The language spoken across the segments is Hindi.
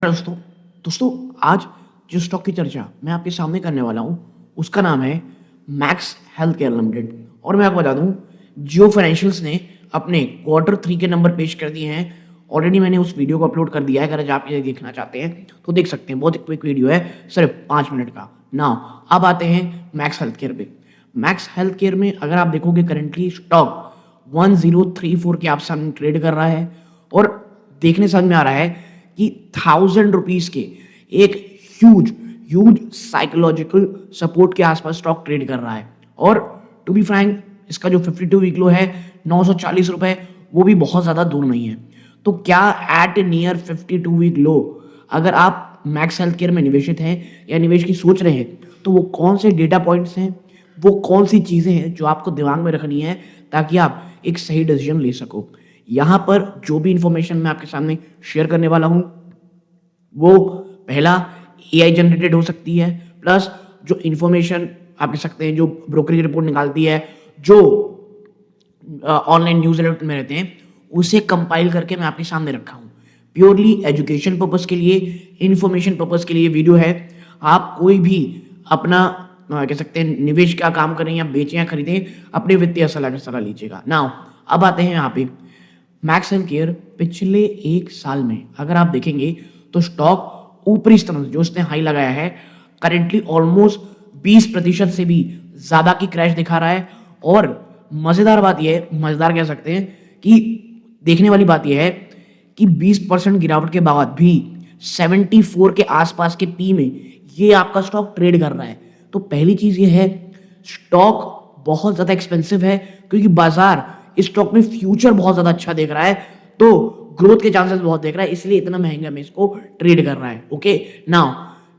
दोस्तों दोस्तों आज जिस स्टॉक की चर्चा मैं आपके सामने करने वाला हूं उसका नाम है मैक्स हेल्थ केयर लिमिटेड। और मैं आपको बता दूं, जियो फाइनेंशियल्स ने अपने क्वार्टर 3 के नंबर पेश कर दिए हैं। ऑलरेडी मैंने उस वीडियो को अपलोड कर दिया है। अगर आप ये देखना चाहते हैं तो देख सकते हैं। बहुत एक क्विक वीडियो है, सिर्फ 5 मिनट का। नाउ अब आते हैं मैक्स हेल्थ केयर पे। मैक्स हेल्थ केयर में अगर आप देखोगे करंटली स्टॉक 1034 के आप सामने ट्रेड कर रहा है और देखने समझ में आ रहा है कि 1000 रुपीज के एक ह्यूज ह्यूज साइकोलॉजिकल सपोर्ट के आसपास स्टॉक ट्रेड कर रहा है। और टू बी फ्रैंक, इसका जो 52 वीक लो है 940 रुपए, वो भी बहुत ज्यादा दूर नहीं है। तो क्या एट नियर 52 वीक लो अगर आप मैक्स हेल्थ केयर में निवेशित हैं या निवेश की सोच रहे हैं, तो वो कौन से डेटा पॉइंट्स हैं, वो कौन सी चीजें हैं जो आपको दिमाग में रखनी है ताकि आप एक सही डिसीजन ले सको। यहाँ पर जो भी इंफॉर्मेशन मैं आपके सामने शेयर करने वाला हूँ वो पहला एआई जनरेटेड हो सकती है, प्लस जो इंफॉर्मेशन आप कह सकते हैं जो ब्रोकरेज रिपोर्ट निकालती है, जो ऑनलाइन न्यूज अलर्ट में रहते हैं, उसे कंपाइल करके मैं आपके सामने रखा हूँ। प्योरली एजुकेशन पर्पस के लिए, इंफॉर्मेशन पर्पस के लिए वीडियो है। आप कोई भी अपना कह सकते हैं निवेश का काम करें या बेचें या खरीदें, अपने वित्तीय सलाह की सलाह लीजिएगा। नाउ अब आते हैं यहाँ पे मैक्स हेल्थ केयर। पिछले 1 साल में अगर आप देखेंगे तो स्टॉक ऊपरी स्तर जो उसने हाई लगाया है करेंटली ऑलमोस्ट 20% से भी ज्यादा की क्रैश दिखा रहा है। और मजेदार बात यह है, मजेदार कह सकते हैं कि देखने वाली बात यह है कि 20% गिरावट के बाद भी 74 के आसपास के पी में ये आपका स्टॉक ट्रेड कर रहा है। तो पहली चीज ये है, स्टॉक बहुत ज्यादा एक्सपेंसिव है क्योंकि बाजार इस स्टॉक में फ्यूचर बहुत ज्यादा अच्छा देख रहा है, तो ग्रोथ के चांसेस बहुत देख रहा है, इसलिए इतना महंगा में इसको ट्रेड कर रहा है। ओके, नाउ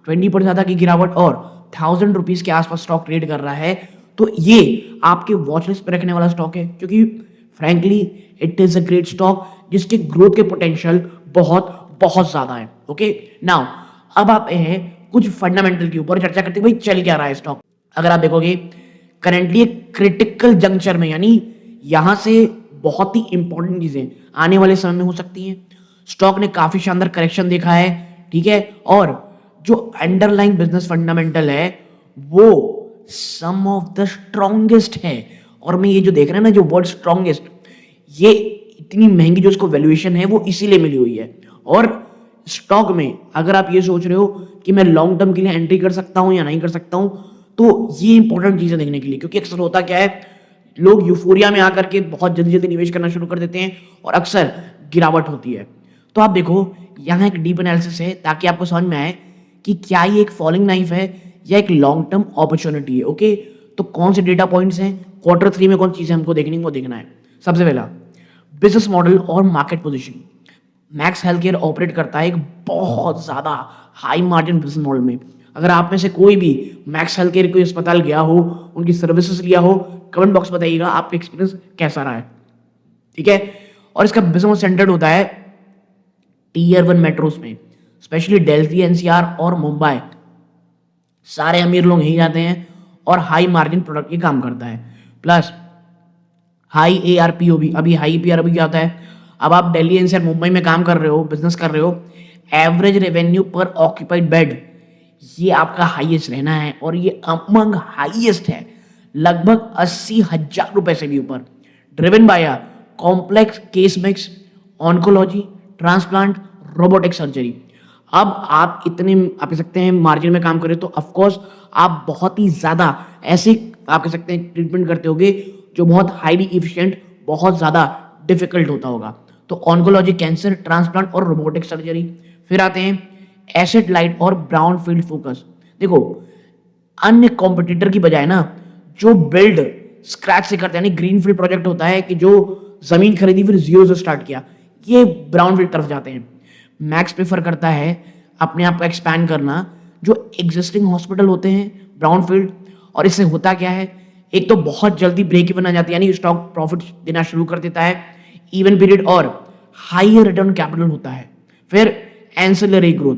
20% ज्यादा की गिरावट और 1000 रुपीज के आसपास स्टॉक ट्रेड कर रहा है, तो ये आपके वॉच लिस्ट पर रखने वाला स्टॉक है क्योंकि frankly it is a great stock जिसके ग्रोथ के पोटेंशियल बहुत बहुत ज्यादा है। ओके, नाउ अब आप हैं कुछ फंडामेंटल के ऊपर चर्चा करते हैं, भाई चल क्या रहा है स्टॉक। अगर आप देखोगे करंटली एक क्रिटिकल जंक्चर में, यानी यहां से बहुत ही इंपॉर्टेंट चीजें आने वाले समय में हो सकती हैं। स्टॉक ने काफी शानदार करेक्शन देखा है, ठीक है, और जो अंडरलाइंग बिजनेस फंडामेंटल है वो सम ऑफ द स्ट्रॉन्गेस्ट है। और मैं ये जो देख रहे हैं ना, जो वर्ड स्ट्रॉन्गेस्ट, ये इतनी महंगी जो इसको वैल्यूएशन है वो इसीलिए मिली हुई है। और स्टॉक में अगर आप ये सोच रहे हो कि मैं लॉन्ग टर्म के लिए एंट्री कर सकता हूं या नहीं कर सकता हूं, तो ये इंपॉर्टेंट चीजें देखने के लिए, क्योंकि अक्सर होता क्या है, लोग यूफोरिया में आकर के बहुत जल्दी जल्दी निवेश करना शुरू कर देते हैं और अक्सर गिरावट होती है। तो आप देखो यहाँ एक डीप एनालिसिस है ताकि आपको समझ में आए कि क्या ये एक फॉलिंग नाइफ है या एक लॉन्ग टर्म अपॉर्चुनिटी है। ओके, तो कौन से डेटा पॉइंट्स हैं, क्वार्टर 3 में कौन चीजें हमको देखनी वो देखना है। सबसे पहला बिजनेस मॉडल और market position. Max health care operate करता है एक बहुत ज्यादा हाई मार्जिन बिजनेस मॉडल में। अगर आप में से कोई भी मैक्स हेल्थ केयर कोई अस्पताल गया हो, उनकी सर्विसेज लिया हो, कमेंट बॉक्स बताइएगा आपका एक्सपीरियंस कैसा रहा है, ठीक है। और इसका बिजनेस सेंटर्ड होता है टीयर 1 मेट्रोस में, स्पेशली दिल्ली, एनसीआर और मुंबई। सारे अमीर लोग यहीं जाते हैं और हाई मार्जिन प्रोडक्ट ये काम करता है। प्लस हाई एआरपीओ भी, अभी हाई पीआर भी क्या होता है। अब आप दिल्ली, एनसीआर, मुंबई में काम कर रहे हो, बिजनेस कर रहे हो, एवरेज रेवेन्यू पर ऑक्यूपाइड बेड ये आपका हाईएस्ट रहना है और ये अमंग हाईएस्ट है, लगभग 80,000 रुपए से भी ऊपर। Driven by complex case mix, oncology, transplant, robotic surgery. अब आप इतने आप कह सकते हैं मार्जिन में काम करें तो ऑफकोर्स आप बहुत ही ज्यादा ऐसे आप कह सकते हैं ट्रीटमेंट करते होगे जो बहुत हाईली इफिशिएंट, बहुत ज्यादा डिफिकल्ट होता होगा। तो ऑन्कोलॉजी, कैंसर, ट्रांसप्लांट और रोबोटिक सर्जरी। फिर आते हैं एसेट लाइट और ब्राउन फील्ड फोकस। देखो अन्य कॉम्पिटिटर की बजाय ना, जो बिल्ड स्क्रैच से करते हैं, यानी ग्रीन फील्ड प्रोजेक्ट होता है कि जो जमीन खरीदी फिर जीरो से स्टार्ट किया, ये ब्राउन फील्ड तरफ जाते हैं। मैक्स प्रेफर करता है अपने आप को एक्सपैंड करना जो एग्जिस्टिंग हॉस्पिटल होते हैं ब्राउन फील्ड। और इससे होता क्या है, एक तो बहुत जल्दी ब्रेक इवन आ जाती है, यानी स्टॉक प्रॉफिट देना शुरू कर देता है, इवन पीरियड और हायर रिटर्न कैपिटल होता है। फिर एंसिलरी ग्रोथ,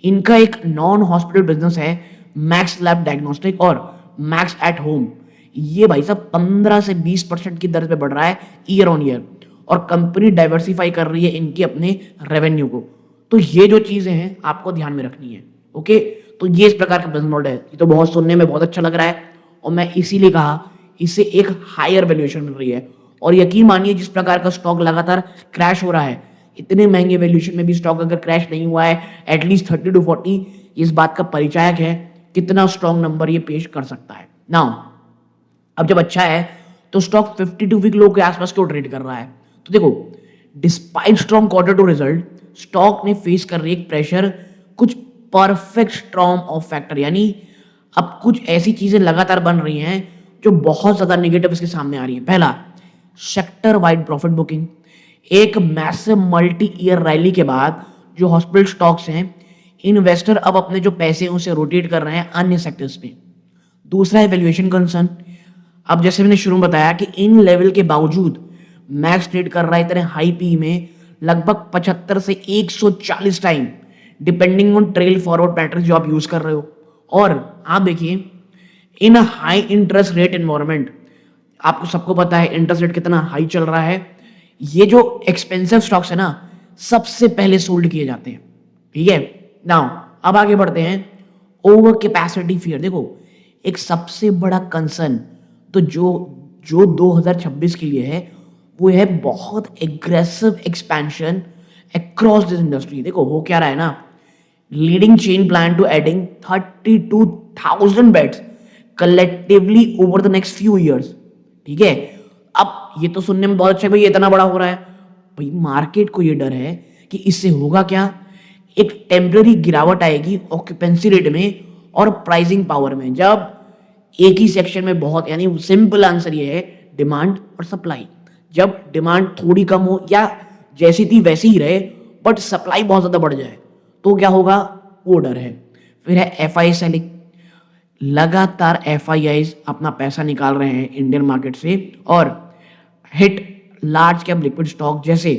इनका एक नॉन हॉस्पिटल बिजनेस है मैक्स लैब डायग्नोस्टिक और मैक्स एट होम। ये भाई साहब 15 से 20% की दर पे बढ़ रहा है ईयर ऑन ईयर, और कंपनी डाइवर्सिफाई कर रही है इनकी अपने रेवेन्यू को। तो ये जो चीजें हैं आपको ध्यान में रखनी है। ओके, तो ये इस प्रकार का बिजनेस मॉडल है। ये तो बहुत सुनने में बहुत अच्छा लग रहा है और मैं इसीलिए कहा इससे एक हायर वैल्यूएशन मिल रही है। और यकीन मानिए जिस प्रकार का स्टॉक लगातार क्रैश हो रहा है, इतने महंगे वैल्यूएशन में भी स्टॉक अगर क्रैश नहीं हुआ है एटलीस्ट 30 to 40, इस बात का परिचायक है कितना स्ट्रॉन्ग नंबर ये पेश कर सकता है। नाउ अब जब अच्छा है तो स्टॉक 52 वीक लो के आसपास क्यों ट्रेड कर रहा है? तो देखो, despite strong quarter two result, stock ने फेस कर रही है प्रेशर, कुछ परफेक्ट स्ट्रॉन्ग ऑफ फैक्टर, यानी अब कुछ ऐसी चीजें लगातार बन रही हैं जो बहुत ज्यादा नेगेटिव इसके सामने आ रही हैं। पहला, सेक्टर वाइड प्रॉफिट बुकिंग, एक मैसिव मल्टी ईयर रैली के बाद जो हॉस्पिटल स्टॉक्स हैं, इन्वेस्टर अब अपने जो पैसे हैं उसे रोटेट कर रहे हैं अन्य सेक्टर्स में। दूसरा है वैल्यूएशन कंसर्न। अब जैसे मैंने शुरू में बताया कि इन लेवल के बावजूद मैक्स ट्रेड कर रहा है इतने हाई पी में लगभग 75 से 140 time, depending on trail forward pattern जो आप यूज कर रहे हो। और आप देखिए इन हाई इंटरेस्ट रेट एनवायरनमेंट, आपको सबको पता है इंटरेस्ट रेट कितना हाई चल रहा है, ये जो एक्सपेंसिव स्टॉक्स है ना सबसे पहले सोल्ड किए जाते हैं। ठीक है, नाउ अब आगे बढ़ते हैं। ओवर कैपेसिटी फियर, देखो एक सबसे बड़ा कंसर्न तो जो 2026 के लिए है वो है बहुत aggressive expansion across this industry. देखो हो क्या रहा है ना, leading chain plan to adding 32,000 beds collectively over the next few years. ठीक है, अब ये तो सुनने में बहुत अच्छा है भाई, ये इतना बड़ा हो रहा है। भाई मार्केट को ये डर है कि इससे होगा क्या, एक टेम्पररी गिरावट आएगी ऑक्यूपेंसी रेट में और प्राइसिंग पावर में। जब एक ही सेक्शन में बहुत, यानी सिंपल आंसर ये है डिमांड और सप्लाई, जब डिमांड थोड़ी कम हो या जैसी थी वैसी ही रहे बट सप्लाई बहुत ज्यादा बढ़ जाए तो क्या होगा, वो डर है। फिर है एफआई सेलिंग, लगातार एफआईआईज अपना पैसा निकाल रहे हैं इंडियन मार्केट से और hit large cap liquid stock जैसे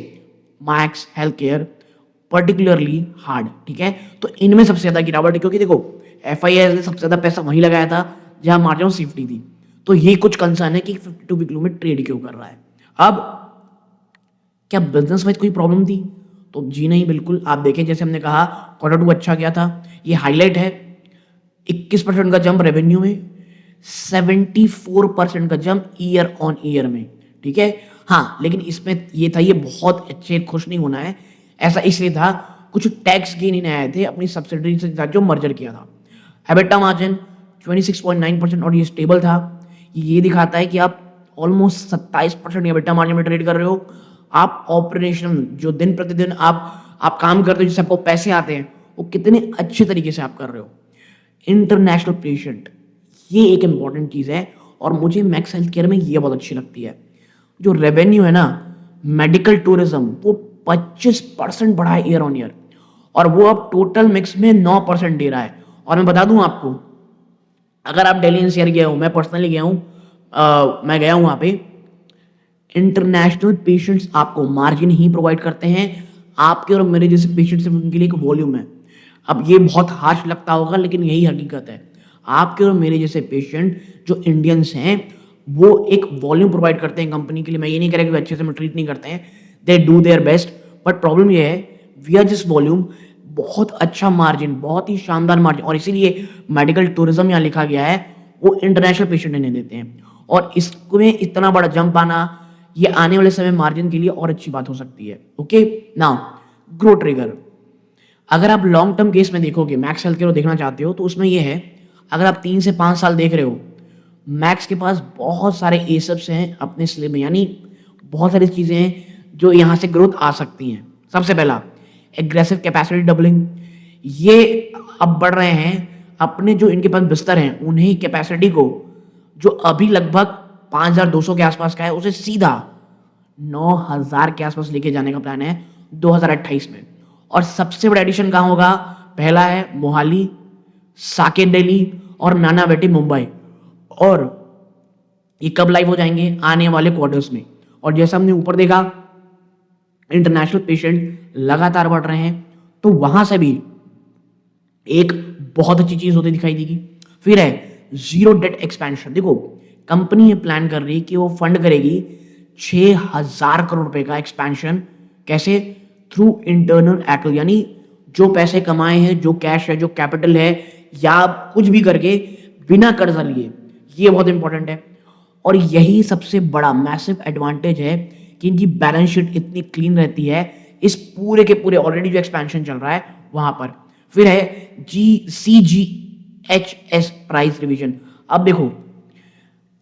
Max health care particularly hard. ठीक है, तो इनमें सबसे ज्यादा गिरावट है क्योंकि देखो एफआईआईज ने सबसे ज्यादा पैसा वहीं लगाया था जहां मार्जिन ऑफ सेफ्टी थी। तो ये कुछ कंसर्न है कि 52 वीक लो में ट्रेड क्यों कर रहा है। अब क्या बिजनेस वाइज कोई प्रॉब्लम थी? तो जी नहीं, बिल्कुल। आप देखें जैसे हमने कहा क्वार्टर 2 अच्छा गया था, ये हाईलाइट है। 21% का जंप रेवेन्यू में, 74% का जंप ईयर ऑन ईयर में। ठीक है, हाँ लेकिन इसमें ये था, ये बहुत अच्छे खुश नहीं होना है, ऐसा इसलिए था कुछ टैक्स गेन ही नहीं आए थे अपनी सब्सिडरी से जो मर्जर किया था। एबिटा मार्जिन 26.9% और ये स्टेबल था। ये दिखाता है कि आप ऑलमोस्ट 27% एबिटा मार्जिन में ट्रेड कर रहे हो। आप ऑपरेशन जो दिन प्रतिदिन आप काम करते हो, जिससे आपको पैसे आते हैं, वो कितने अच्छे तरीके से आप कर रहे हो। इंटरनेशनल पेशेंट, ये एक इंपॉर्टेंट चीज है और मुझे मैक्स हेल्थ केयर में ये बहुत अच्छी लगती है। जो रेवेन्यू है ना मेडिकल टूरिज्म, वो 25% बढ़ा है ईयर ऑन ईयर और वो अब टोटल मिक्स में 9% दे रहा है। और मैं बता दूं आपको, अगर आप दिल्ली एनसीआर गए हो, मैं पर्सनली गया हूं, मैं गया हूं वहां पे, इंटरनेशनल पेशेंट्स आपको मार्जिन ही प्रोवाइड करते हैं। आपके और मेरे जैसे पेशेंट्स उनके लिए एक वॉल्यूम है। अब ये बहुत हार्श लगता होगा लेकिन यही हकीकत है। आपके और मेरे जैसे पेशेंट जो इंडियंस हैं वो एक वॉल्यूम प्रोवाइड करते हैं कंपनी के लिए। मैं ये नहीं कह रहा कि अच्छे से ट्रीट नहीं करते हैं, they do their best, but problem ये है वी आर जस्ट वॉल्यूम, बहुत अच्छा मार्जिन, बहुत ही शानदार मार्जिन। और इसीलिए मेडिकल टूरिज्म यहाँ लिखा गया है, वो इंटरनेशनल पेशेंट इन्हें देते हैं। और इसमें इतना बड़ा जंप आना, ये आने वाले समय मार्जिन के लिए और अच्छी बात हो सकती है। ओके, नाउ ग्रो ट्रिगर, अगर आप लॉन्ग टर्म केस में देखोगे, मैक्स हेल्थ केयर देखना चाहते हो तो उसमें ये है, अगर आप 3 से 5 साल देख रहे हो, मैक्स के पास बहुत सारे एसेट्स हैं अपने स्लिप में, यानी बहुत सारी चीजें हैं जो यहाँ से ग्रोथ आ सकती हैं। सबसे पहला एग्रेसिव कैपेसिटी डबलिंग, ये अब बढ़ रहे हैं अपने जो इनके पास बिस्तर हैं उन्हीं कैपेसिटी को, जो अभी लगभग 5,200 के आसपास का है, उसे सीधा 9,000 के आसपास लेके जाने का प्लान है 2028 में। और सबसे बड़ा एडिशन कहाँ होगा? पहला है मोहाली, साकेत दिल्ली और नानावटी मुंबई। और ये कब लाइव हो जाएंगे? आने वाले क्वार्टर्स में। और जैसा हमने ऊपर देखा इंटरनेशनल पेशेंट लगातार बढ़ रहे हैं, तो वहां से भी एक बहुत अच्छी चीज होती दिखाई देगी। फिर है जीरो डेट एक्सपेंशन, देखो कंपनी ये प्लान कर रही है कि वो फंड करेगी 6,000 करोड़ रुपए का एक्सपेंशन। कैसे? थ्रू इंटरनल एक्ल, यानी जो पैसे कमाए हैं, जो कैश है, जो कैपिटल है, या कुछ भी करके बिना कर्जा लिए, ये बहुत इंपॉर्टेंट है। और यही सबसे बड़ा मैसिव एडवांटेज है कि इनकी बैलेंस शीट इतनी क्लीन रहती है इस पूरे के पूरे ऑलरेडी जो एक्सपेंशन चल रहा है वहां पर। फिर है GCGHS प्राइस रिवीजन। अब देखो,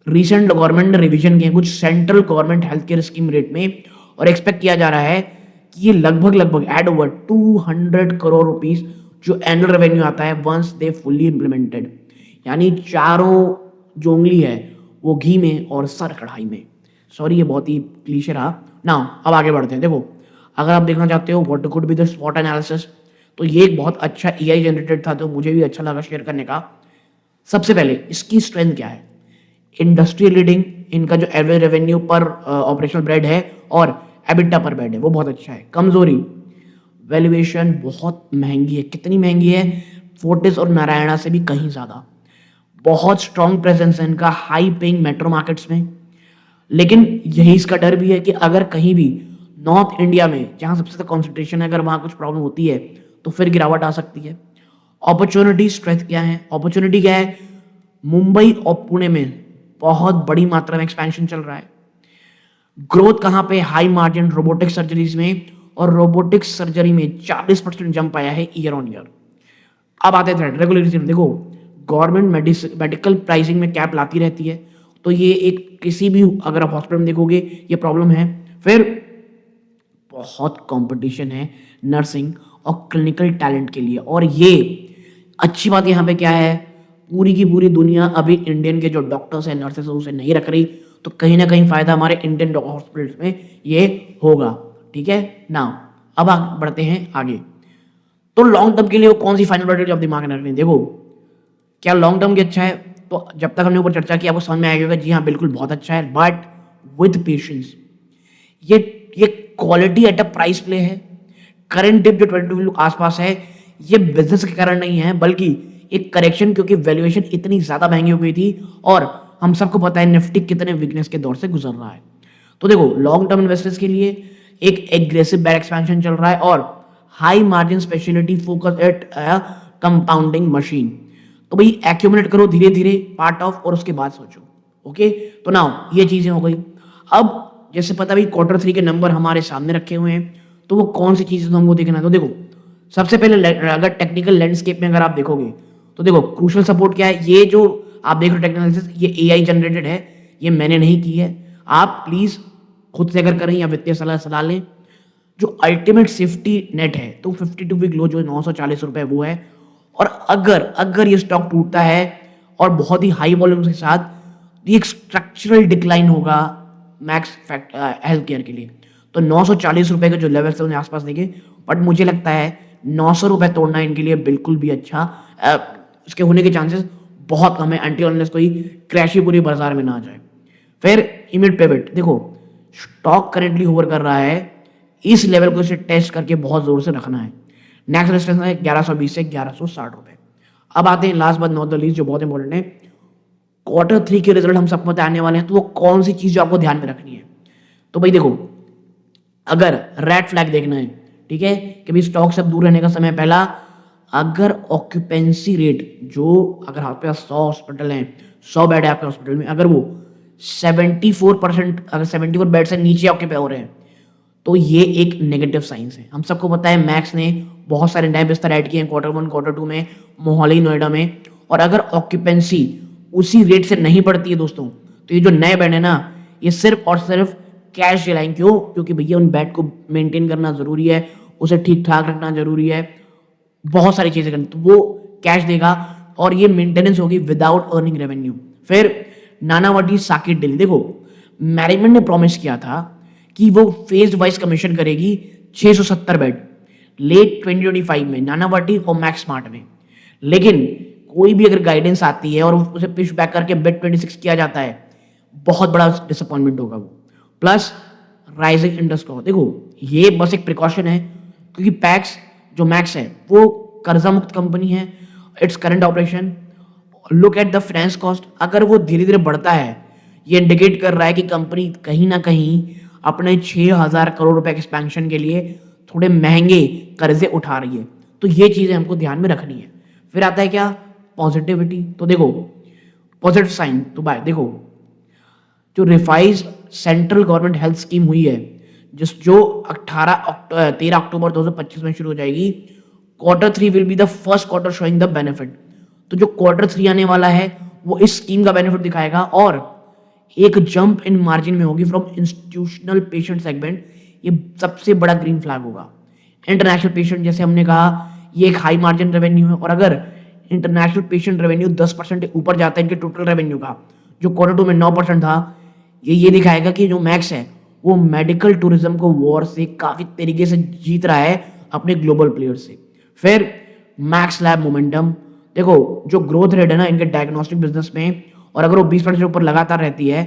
रिसेंट गवर्नमेंट ने रिवीजन किए कुछ central government health care scheme rate में, और एक्सपेक्ट किया जा रहा है कि ये लगभग एड ओवर 200 करोड़ रुपीस जो एनुअल रेवेन्यू आता है वंस दे फुल्ली इंप्लीमेंटेड। यानी चारों जो उंगली है वो घी में और सर कढ़ाई में। सॉरी, ये बहुत ही क्लीशे रहा ना। अब आगे बढ़ते हैं। देखो, अगर आप देखना चाहते हो व्हाट कुड बी द स्वॉट एनालिसिस, तो ये एक बहुत अच्छा एआई जनरेटेड था, तो मुझे भी अच्छा लगा शेयर करने का। सबसे पहले इसकी स्ट्रेंथ क्या है? इंडस्ट्री लीडिंग, इनका जो एवरेज रेवेन्यू पर ऑपरेशनल बेड है और एबिटा पर बेड है वो बहुत अच्छा है। कमजोरी, वैल्यूएशन बहुत महंगी है। कितनी महंगी है? फोर्टिस और नारायणा से भी कहीं ज्यादा। बहुत स्ट्रॉन्ग प्रेजेंस है इनका हाई पेइंग मेट्रो मार्केट्स में, लेकिन यही इसका डर भी है कि अगर कहीं भी नॉर्थ इंडिया में जहां सबसे ज्यादा कॉन्सेंट्रेशन है, अगर वहां कुछ प्रॉब्लम होती है तो फिर गिरावट आ सकती है। अपॉर्चुनिटी स्ट्रेंथ क्या है? अपॉर्चुनिटी क्या है? मुंबई और पुणे में बहुत बड़ी मात्रा में एक्सपेंशन चल रहा है। ग्रोथ कहां पे? हाई मार्जिन रोबोटिक सर्जरीज में, और रोबोटिक सर्जरी में 40% जंप आया है ईयर ऑन ईयर। अब आते हैं रेगुलेटरी। देखो, गवर्नमेंट मेडिकल प्राइसिंग में कैप लाती रहती है, तो ये एक किसी भी अगर आप हॉस्पिटल में देखोगे ये प्रॉब्लम है। फिर बहुत कंपटीशन है नर्सिंग और क्लिनिकल टैलेंट के लिए, और ये अच्छी बात यहाँ पे क्या है, पूरी की पूरी दुनिया अभी इंडियन के जो डॉक्टर्स हैं, नर्सेस हैं, उसे नहीं रख रही, तो कहीं ना कहीं फायदा हमारे इंडियन हॉस्पिटल्स में ये होगा। ठीक है ना। अब बढ़ते हैं आगे। तो लॉन्ग टर्म के लिए वो कौन सी फाइनल प्रायोरिटी आप दिमाग में रखनी है? देखो, क्या लॉन्ग टर्म की अच्छा है? तो जब तक हमने ऊपर चर्चा की आपको समझ में आएगा जी हाँ बिल्कुल बहुत अच्छा है, बट विद पेशेंस। ये quality at a price play है। करंट डिप जो 22 आसपास है, ये बिजनेस के कारण नहीं है, बल्कि एक करेक्शन, क्योंकि वैल्यूएशन इतनी ज्यादा महंगी हो गई थी और हम सबको पता है निफ्टी कितने वीकनेस के दौर से गुजर रहा है। तो देखो, लॉन्ग टर्म इन्वेस्टर्स के लिए एक एग्रेसिव बैड एक्सपेंशन चल रहा है और high margin speciality focus at compounding machine. तो भाई एक्यूमुलेट करो धीरे धीरे पार्ट ऑफ, और उसके बाद सोचो। ओके, तो नाउ ये चीजें हो गई। अब जैसे पता भी Q3 के नंबर हमारे सामने रखे हुए हैं, तो वो कौन सी चीजें तो हमको देखना है। तो देखो, सबसे पहले अगर टेक्निकल लैंडस्केप में अगर आप देखोगे तो देखो क्रूशियल सपोर्ट क्या है। ये जो आप देख रहे हो टेक्निकल, ये एआई जनरेटेड है, ये मैंने नहीं की है। आप प्लीज खुद से अगर करें या वित्तीय सलाह लें। जो अल्टीमेट सेफ्टी नेट है तो 52 वीक लो जो 940 रुपए वो है। और अगर ये स्टॉक टूटता है और बहुत ही हाई वॉल्यूम के साथ, एक स्ट्रक्चरल डिक्लाइन होगा मैक्स हेल्थ केयर के लिए। तो 940 रुपए के जो लेवल है उन्हें आसपास देखे, बट मुझे लगता है 900 रुपए तोड़ना इनके लिए बिल्कुल भी अच्छा, उसके होने के चांसेस बहुत कम है, अनटिल अनलेस कोई क्रैश ही पूरी बाजार में ना आ जाए। फिर इमीडिएट पिवट, देखो स्टॉक करेंटली होवर कर रहा है, इस लेवल को इसे टेस्ट करके बहुत जोर से रखना है। नेक्स्ट रेजिस्टेंस है 1120 से 1160 रुपए। अब आते हैं last but not the least जो बहुत इंपॉर्टेंट है, Q3 के रिजल्ट हम सबको बताने वाले हैं, तो वो कौन सी चीज आपको ध्यान में रखनी है। तो भाई देखो, अगर रेड फ्लैग देखना है, ठीक है, कि भाई स्टॉक से दूर रहने का समय पहला, अगर ऑक्यूपेंसी रेट जो, अगर आपके पास 100 हॉस्पिटल हैं, 100 बेड है आपके हॉस्पिटल में, अगर वो 74%, अगर 74 बेड से नीचे ऑक्यूपाई हो रहे हैं, तो ये एक नेगेटिव साइंस है। हम सबको पता है मैक्स ने बहुत सारे नए बिस्तर ऐड किए हैं Q1 Q2 में, मोहाली नोएडा में, और अगर ऑक्यूपेंसी उसी रेट से नहीं बढ़ती है दोस्तों, तो ये जो नए बेड है ना, ये सिर्फ और सिर्फ कैश चलाएंगे। क्यों? क्योंकि भैया उन बेड को मेंटेन करना जरूरी है, उसे ठीक ठाक रखना जरूरी है, बहुत सारी चीजें करनी, तो वो कैश देगा और ये मेंटेनेंस होगी विदाउट अर्निंग रेवेन्यू। फिर नानावटी साकेत डील, देखो मैनेजमेंट ने प्रॉमिस किया था कि वो फेज वाइज कमीशन करेगी 670 बेड लेट 2025 में नानावटी और मैक्स स्मार्ट में, लेकिन कोई भी अगर गाइडेंस आती है और उसे पुश बैक करके बेड 26 किया जाता है, बहुत बड़ा डिसअपॉइंटमेंट होगा वो। प्लस राइजिंग इंटरेस्ट कॉस्ट, देखो ये बस एक प्रिकॉशन है, क्योंकि पैक्स जो मैक्स है वो कर्जा मुक्त कंपनी है, its current operation, look at the finance cost, अगर वो धीरे धीरे बढ़ता है, ये इंडिकेट कर रहा है कि कंपनी कहीं ना कहीं अपने 6000 करोड़ रुपए के एक्सपेंशन के लिए थोड़े महंगे कर्जे उठा रही है। तो ये चीज़ें हमको ध्यान में रखनी है। फिर आता है क्या, पॉजिटिविटी। तो देखो पॉजिटिव साइन, तो भाई देखो जो revise central government health scheme हुई है जो 13 अक्टूबर 2025 में शुरू हो जाएगी, Q3 will be the first quarter showing the benefit. तो जो Q3 आने वाला है वो इस स्कीम का बेनिफिट दिखाएगा और एक जंप इन मार्जिन में होगी फ्रॉम इंस्टीट्यूशनल पेशेंट सेगमेंट। ये सबसे बड़ा ग्रीन फ्लैग होगा। इंटरनेशनल पेशेंट जैसे हमने कहा ये एक हाई मार्जिन रेवेन्यू है, और अगर इंटरनेशनल पेशेंट रेवेन्यू 10% ऊपर जाता है इनके टोटल रेवेन्यू का, जो Q2 में 9% था, ये दिखाएगा कि जो मैक्स है वो मेडिकल टूरिज्म को वॉर से काफी तरीके से जीत रहा है अपने ग्लोबल प्लेयर से। फिर मैक्स लैब मोमेंटम, देखो जो ग्रोथ रेट है ना इनके डायग्नोस्टिक बिजनेस में, और अगर वो 20% से ऊपर लगातार रहती है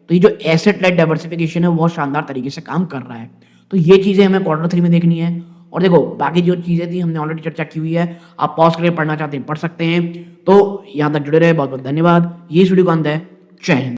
तो ये जो एसेट लाइट डाइवर्सिफिकेशन है वो शानदार तरीके से काम कर रहा है। तो ये चीजें हमें Q3 में देखनी है। और देखो बाकी जो चीजें थी हमने ऑलरेडी चर्चा की हुई है, आप पॉज करके पढ़ना चाहते हैं पढ़ सकते हैं। तो यहाँ तक जुड़े रहे, बहुत बहुत धन्यवाद। ये इस वीडियो का अंत है। जय हिंद।